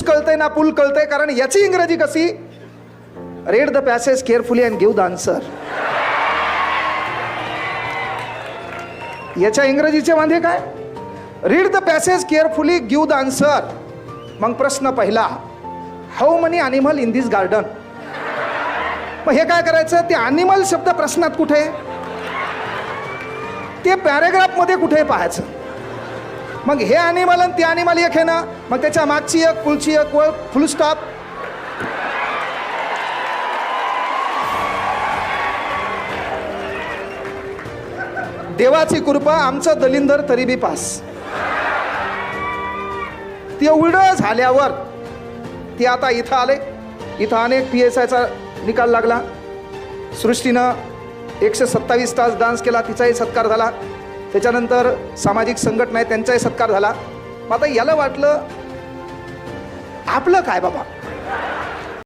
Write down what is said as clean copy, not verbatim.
कळतंय ना पूल कळतंय, कारण याची इंग्रजी कशी, read the passage carefully and give the answer. याच्या इंग्रजीचे वांधे काय, read the passage carefully give the answer. मग प्रश्न पहिला, how money animal in this garden. मग हे काय करायचं, ते अॅनिमल शब्द प्रश्नात कुठे, ते पॅरेग्राफ मध्ये कुठे पाहायचं. मग हे अॅनिमल आणि ते अॅनिमल एक आहे ना, मग त्याच्या मागची एक पुढची एक व फुल स्टॉप. देवाची कृपा आमचं दलिंदर तरी बी पास. तेवढं झाल्यावर ते आता इथं आले. इथं अनेक PSIचा निकाल लागला. सृष्टीनं 127 तास डान्स केला, तिचाही सत्कार झाला. त्याच्यानंतर सामाजिक संघटना आहे त्यांचाही सत्कार झाला. मग आता याला वाटलं आपलं काय बाबा,